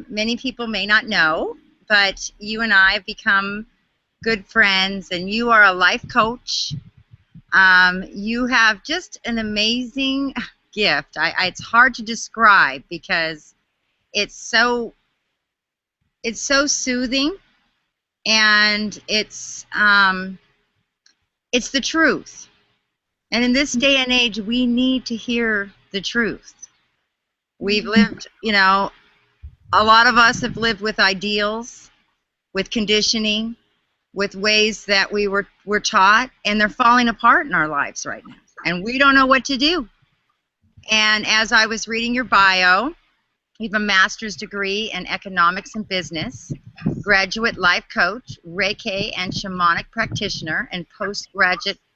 Many people may not know, but you and I have become good friends, and you are a life coach. You have just an amazing gift. It's hard to describe because it's so soothing, and it's the truth. And in this day and age, we need to hear the truth. We've lived, a lot of us have lived with ideals, with conditioning, with ways that we were taught, and they're falling apart in our lives right now. And we don't know what to do. And as I was reading your bio, you have a master's degree in economics and business, graduate life coach, Rekha and Shamanic practitioner, and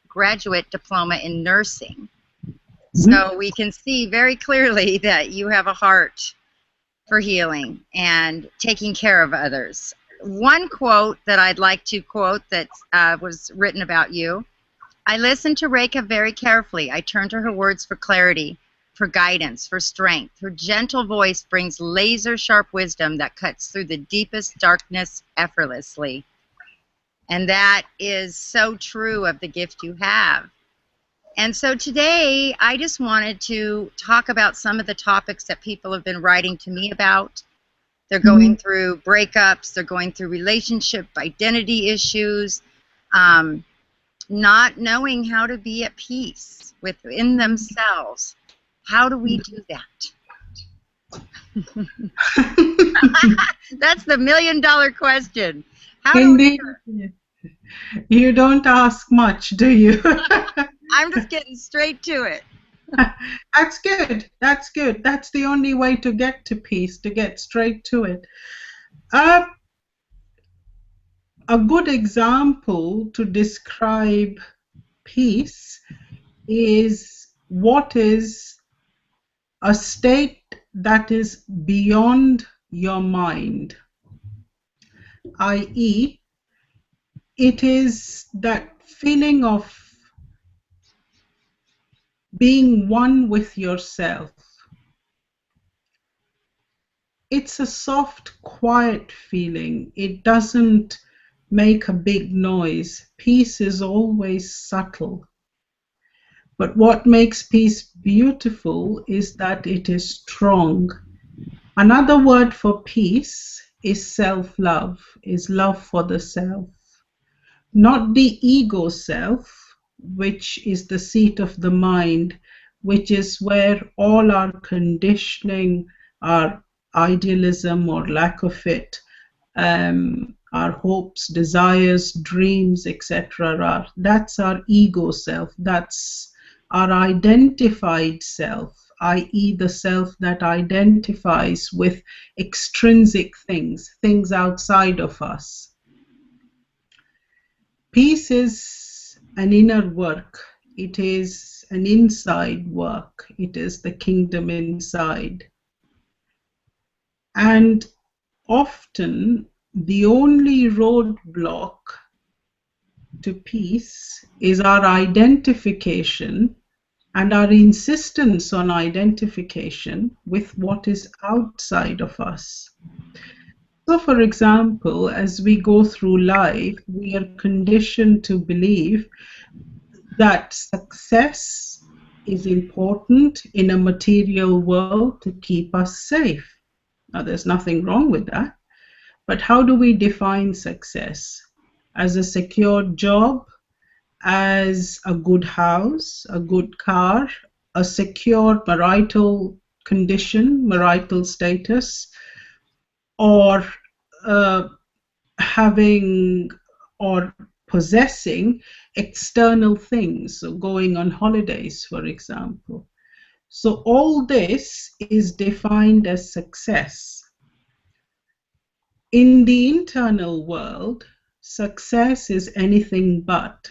graduate diploma in nursing. So we can see very clearly that you have a heart for healing and taking care of others. One quote that I'd like to quote that was written about you: I listened to Rekha very carefully. I turned to her words for clarity, for guidance, for strength. Her gentle voice brings laser-sharp wisdom that cuts through the deepest darkness effortlessly. And that is so true of the gift you have. And so today, I just wanted to talk about some of the topics that people have been writing to me about. They're going through breakups, they're going through relationship identity issues, not knowing how to be at peace within themselves. How do we do that? That's the $1,000,000 question. How do we do it? You don't ask much, do you? I'm just getting straight to it. That's good. That's good. That's the only way to get to peace, to get straight to it. A good example to describe peace is what is a state that is beyond your mind, i.e., it is that feeling of being one with yourself. It's a soft, quiet feeling. It doesn't make a big noise. Peace is always subtle. But what makes peace beautiful is that it is strong. Another word for peace is self-love, is love for the self. Not the ego self, which is the seat of the mind, which is where all our conditioning, our idealism or lack of it, our hopes, desires, dreams, etc. are. That's our ego self. That's our identified self, i.e. the self that identifies with extrinsic things, things outside of us. Peace is an inner work. It is an inside work. It is the kingdom inside. And often the only roadblock to peace is our identification and our insistence on identification with what is outside of us. So, for example, as we go through life, we are conditioned to believe that success is important in a material world to keep us safe. Now, there's nothing wrong with that. But how do we define success? As a secure job, as a good house, a good car, a secure marital condition, marital status, or having or possessing external things, so going on holidays, for example. So all this is defined as success. In the internal world, success is anything but.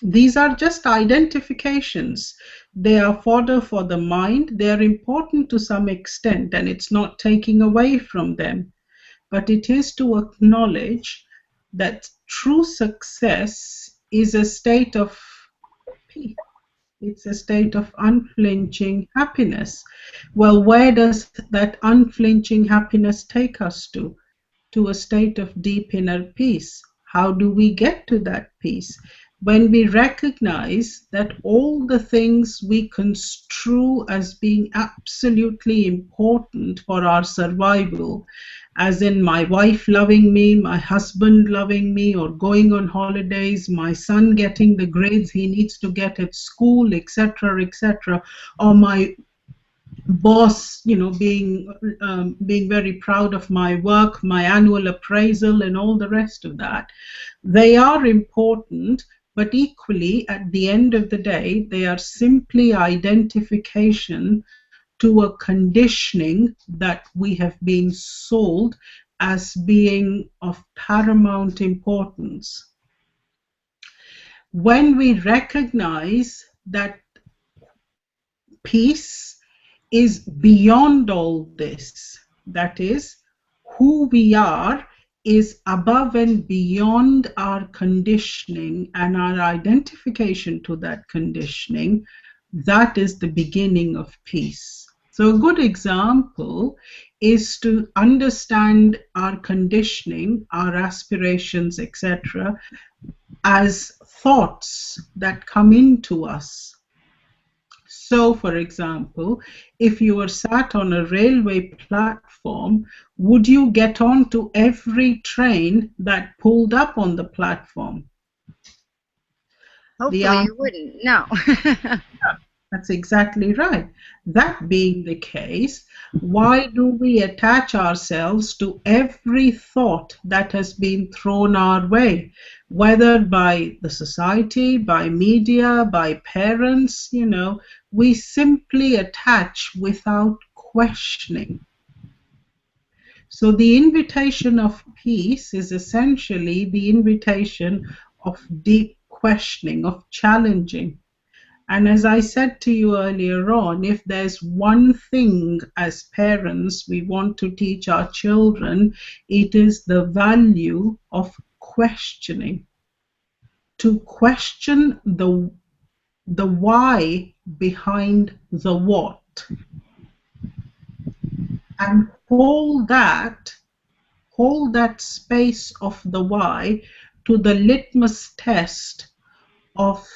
These are just identifications. They are fodder for the mind. They are important to some extent, and it's not taking away from them. But it is to acknowledge that true success is a state of peace. It's a state of unflinching happiness. Well, where does that unflinching happiness take us to? To a state of deep inner peace. How do we get to that peace? When we recognize that all the things we construe as being absolutely important for our survival, as in my wife loving me, my husband loving me, or going on holidays, my son getting the grades he needs to get at school, etc., etc., or my boss, being very proud of my work, my annual appraisal, and all the rest of that. They are important, but equally, at the end of the day, they are simply identification to a conditioning that we have been sold as being of paramount importance. When we recognize that peace is beyond all this, that is, who we are is above and beyond our conditioning and our identification to that conditioning, that is the beginning of peace. So a good example is to understand our conditioning, our aspirations, etc., as thoughts that come into us. So, for example, if you were sat on a railway platform, would you get on to every train that pulled up on the platform? Hopefully you wouldn't. No. That's exactly right. That being the case, why do we attach ourselves to every thought that has been thrown our way, whether by the society, by media, by parents? We simply attach without questioning. So the invitation of peace is essentially the invitation of deep questioning, of challenging. And as I said to you earlier on, if there's one thing as parents we want to teach our children, it is the value of questioning. To question the why behind the what. And hold that space of the why to the litmus test of,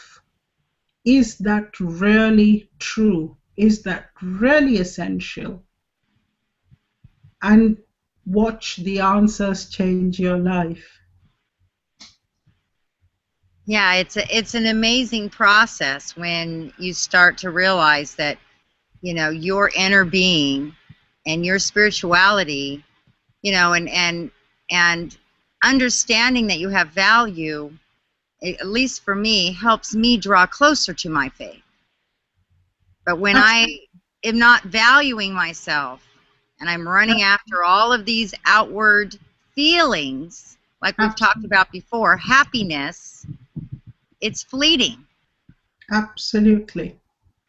is that really true? Is that really essential? And watch the answers change your life. Yeah, it's an amazing process when you start to realize that, your inner being and your spirituality, and understanding that you have value, at least for me, helps me draw closer to my faith. But when I am not valuing myself and I'm running after all of these outward feelings, like we've talked about before, happiness, it's fleeting. Absolutely.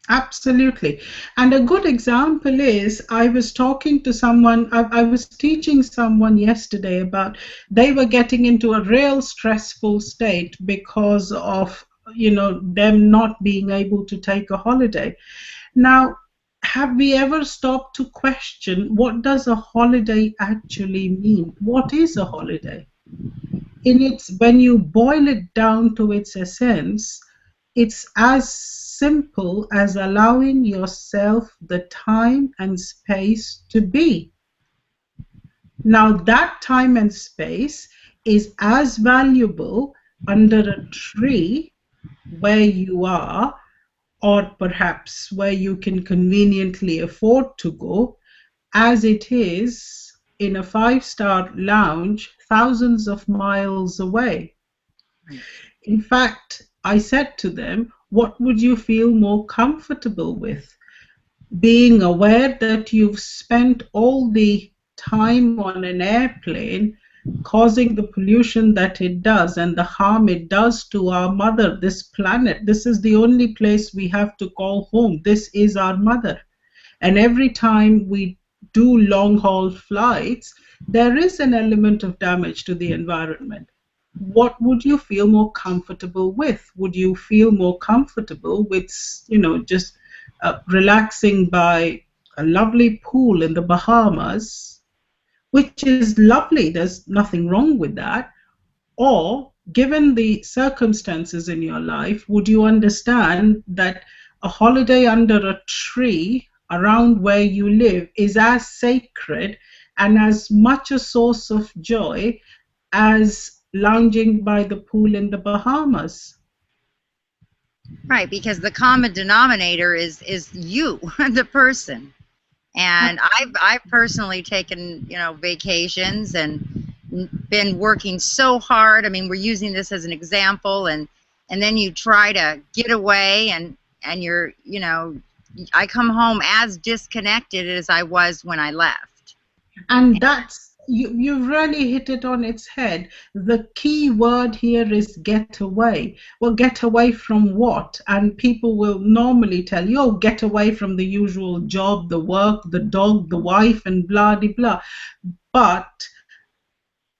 Absolutely. And a good example is, I was talking to someone, I was teaching someone yesterday about, they were getting into a real stressful state because of, them not being able to take a holiday. Now, have we ever stopped to question, what does a holiday actually mean? What is a holiday? When you boil it down to its essence, it's as simple as allowing yourself the time and space to be. Now, that time and space is as valuable under a tree where you are, or perhaps where you can conveniently afford to go, as it is in a 5-star lounge thousands of miles away. In fact, I said to them, what would you feel more comfortable with? Being aware that you've spent all the time on an airplane causing the pollution that it does and the harm it does to our mother, this planet. This is the only place we have to call home. This is our mother. And every time we do long-haul flights, there is an element of damage to the environment. what would you feel more comfortable with? Would you feel more comfortable with, just relaxing by a lovely pool in the Bahamas, which is lovely, there's nothing wrong with that? Or, given the circumstances in your life, would you understand that a holiday under a tree around where you live is as sacred and as much a source of joy as lounging by the pool in the Bahamas? Right, because the common denominator is you, the person. And I've personally taken, vacations and been working so hard. I mean, we're using this as an example, and then you try to get away, and you're, I come home as disconnected as I was when I left. And that's, you really hit it on its head. The key word here is get away. Well, get away from what? And people will normally tell you, oh, get away from the usual job, the work, the dog, the wife, and blah, blah, blah. But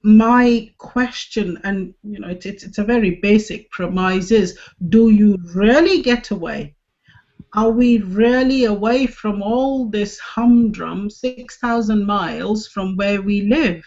my question, and it's a very basic premise, is do you really get away? Are we really away from all this humdrum 6,000 miles from where we live?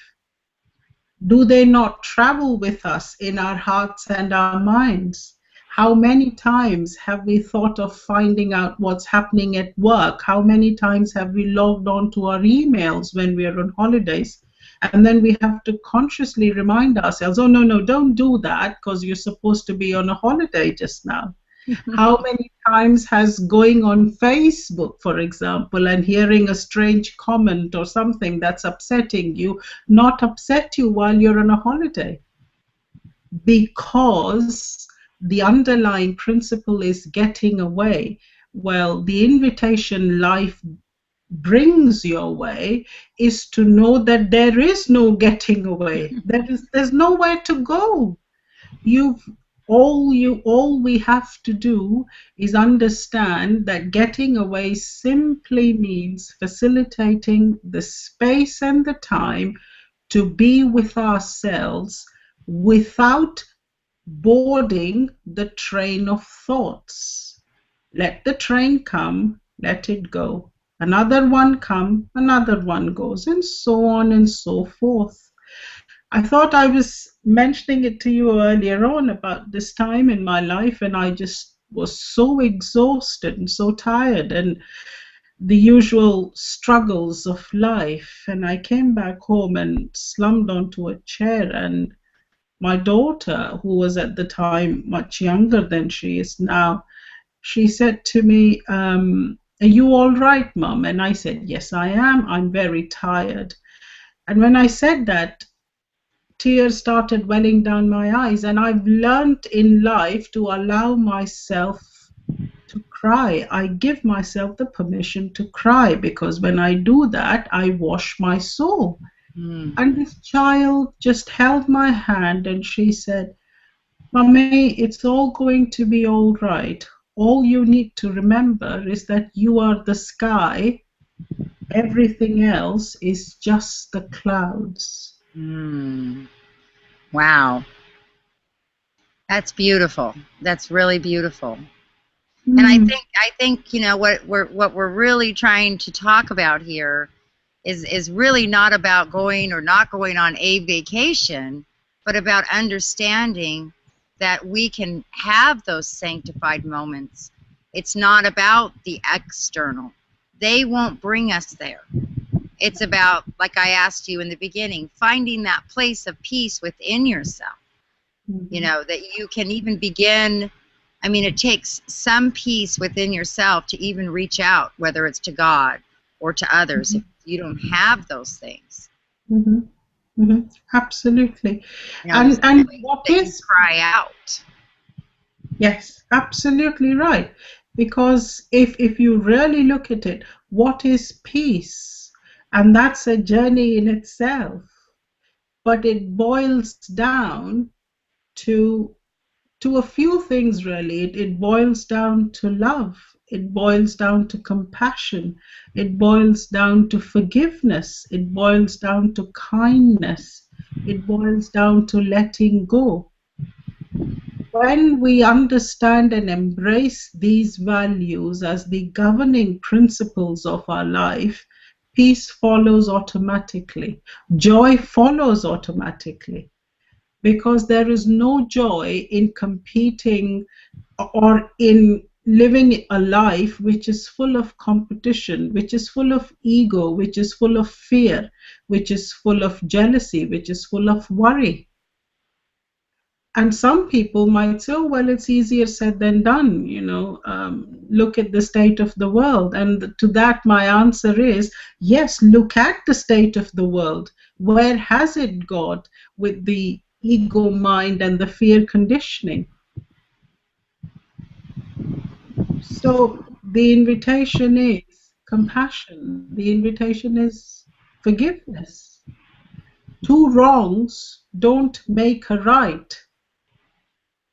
Do they not travel with us in our hearts and our minds? How many times have we thought of finding out what's happening at work? How many times have we logged on to our emails when we're on holidays? And then we have to consciously remind ourselves, oh, no, don't do that because you're supposed to be on a holiday just now. How many times has going on Facebook, for example, and hearing a strange comment or something that's upsetting you not upset you while you're on a holiday? Because the underlying principle is getting away. Well, the invitation life brings your way is to know that there is no getting away. There's nowhere to go. All we have to do is understand that getting away simply means facilitating the space and the time to be with ourselves without boarding the train of thoughts. Let the train come, let it go. Another one come, another one goes, and so on and so forth. I thought I was mentioning it to you earlier on about this time in my life, and I just was so exhausted and so tired, and the usual struggles of life. And I came back home and slumped onto a chair, and my daughter, who was at the time much younger than she is now, she said to me, are you all right, Mum? And I said, yes, I am. I'm very tired. And when I said that, tears started welling down my eyes, and I've learned in life to allow myself to cry. I give myself the permission to cry, because when I do that, I wash my soul. And this child just held my hand and she said, Mummy, it's all going to be all right. All you need to remember is that you are the sky. Everything else is just the clouds. Wow. That's beautiful. That's really beautiful. And I think what we're really trying to talk about here is really not about going or not going on a vacation, but about understanding that we can have those sanctified moments. It's not about the external. They won't bring us there. It's about, like I asked you in the beginning, finding that place of peace within yourself. That you can even begin. I mean, it takes some peace within yourself to even reach out, whether it's to God or to others, if you don't have those things. Absolutely. And what is cry out? Yes, absolutely right. Because if you really look at it, what is peace? And that's a journey in itself. But it boils down to a few things, really. It boils down to love. It boils down to compassion. It boils down to forgiveness. It boils down to kindness. It boils down to letting go. When we understand and embrace these values as the governing principles of our life, peace follows automatically. Joy follows automatically, because there is no joy in competing or in living a life which is full of competition, which is full of ego, which is full of fear, which is full of jealousy, which is full of worry. And some people might say, oh, well, it's easier said than done, look at the state of the world. And to that, my answer is, yes, look at the state of the world. Where has it got with the ego mind and the fear conditioning? So the invitation is compassion. The invitation is forgiveness. Two wrongs don't make a right.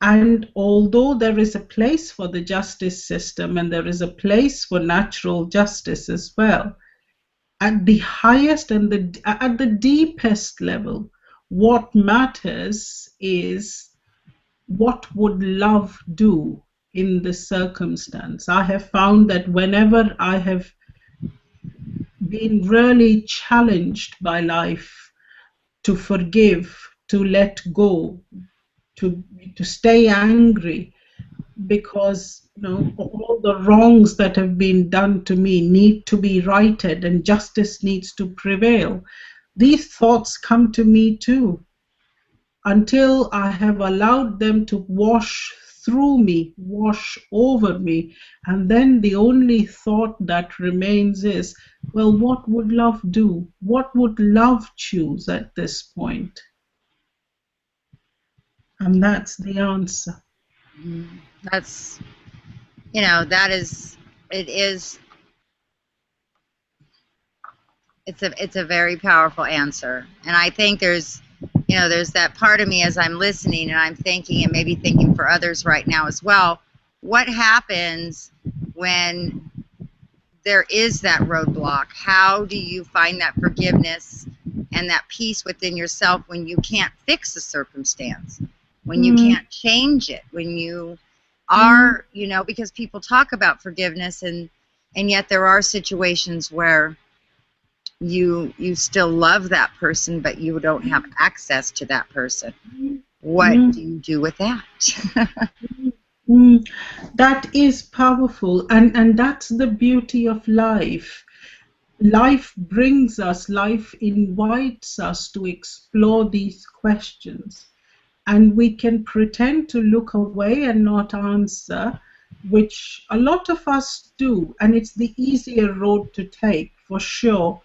And although there is a place for the justice system and there is a place for natural justice as well, at the highest and at the deepest level, what matters is, what would love do in this circumstance? I have found that whenever I have been really challenged by life to forgive, to let go, to stay angry, because all the wrongs that have been done to me need to be righted and justice needs to prevail, these thoughts come to me too, until I have allowed them to wash through me, wash over me. And then the only thought that remains is, well, what would love do? What would love choose at this point? And that's the answer. That's, that is, it's a very powerful answer. And I think there's that part of me as I'm listening and I'm thinking, and maybe thinking for others right now as well, what happens when there is that roadblock? How do you find that forgiveness and that peace within yourself when you can't fix the circumstance, when you can't change it, when you are, because people talk about forgiveness and yet there are situations where you still love that person, but you don't have access to that person. What do you do with that? That is powerful, and that's the beauty of life. Life brings us, life invites us to explore these questions, and we can pretend to look away and not answer, which a lot of us do, and it's the easier road to take for sure.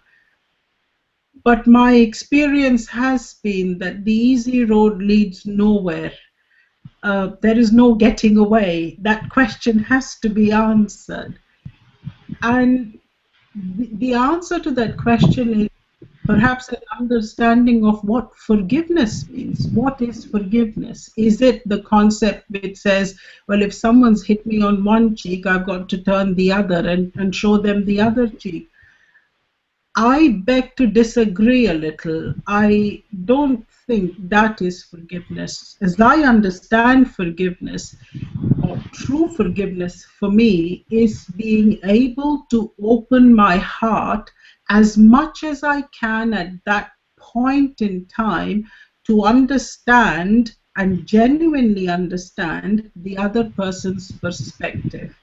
But my experience has been that the easy road leads nowhere. There is no getting away. That question has to be answered. And the answer to that question is perhaps an understanding of what forgiveness means. What is forgiveness? Is it the concept which says, well, if someone's hit me on one cheek, I've got to turn the other and show them the other cheek? I beg to disagree a little. I don't think that is forgiveness. As I understand forgiveness, or true forgiveness for me, is being able to open my heart as much as I can at that point in time to understand and genuinely understand the other person's perspective.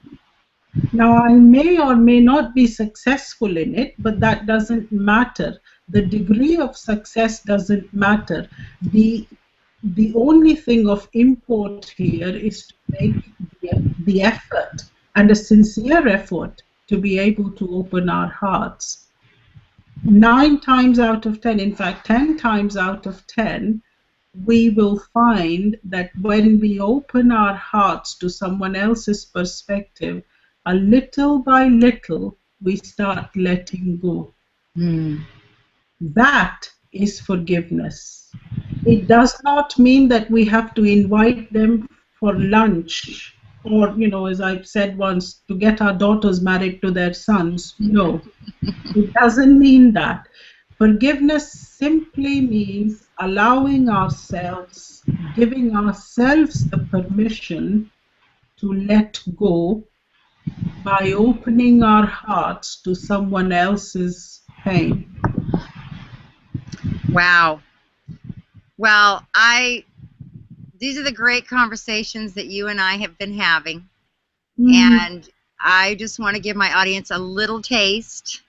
Now, I may or may not be successful in it, but that doesn't matter. The degree of success doesn't matter. The only thing of import here is to make the effort, and a sincere effort, to be able to open our hearts. 9 times out of 10, in fact 10 times out of 10, we will find that when we open our hearts to someone else's perspective, a little by little, we start letting go. That is forgiveness. It does not mean that we have to invite them for lunch or, as I've said once, to get our daughters married to their sons. No, it doesn't mean that. Forgiveness simply means allowing ourselves, giving ourselves the permission to let go by opening our hearts to someone else's pain. Wow. Well, these are the great conversations that you and I have been having. And I just want to give my audience a little taste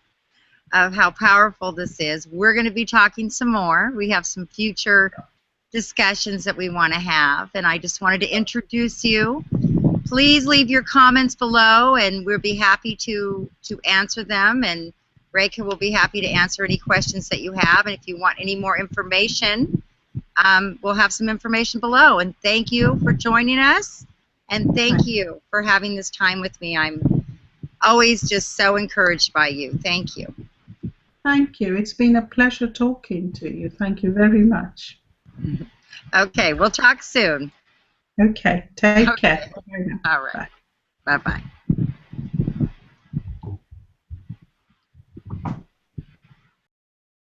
of how powerful this is. We're going to be talking some more. We have some future discussions that we want to have, and I just wanted to introduce you. Please leave your comments below, and we'll be happy to answer them, and Rekha will be happy to answer any questions that you have. And if you want any more information, we'll have some information below. And thank you for joining us, and thank you for having this time with me. I'm always just so encouraged by you. Thank you. Thank you. It's been a pleasure talking to you. Thank you very much. Okay, we'll talk soon. Okay, take care. All right. Bye-bye.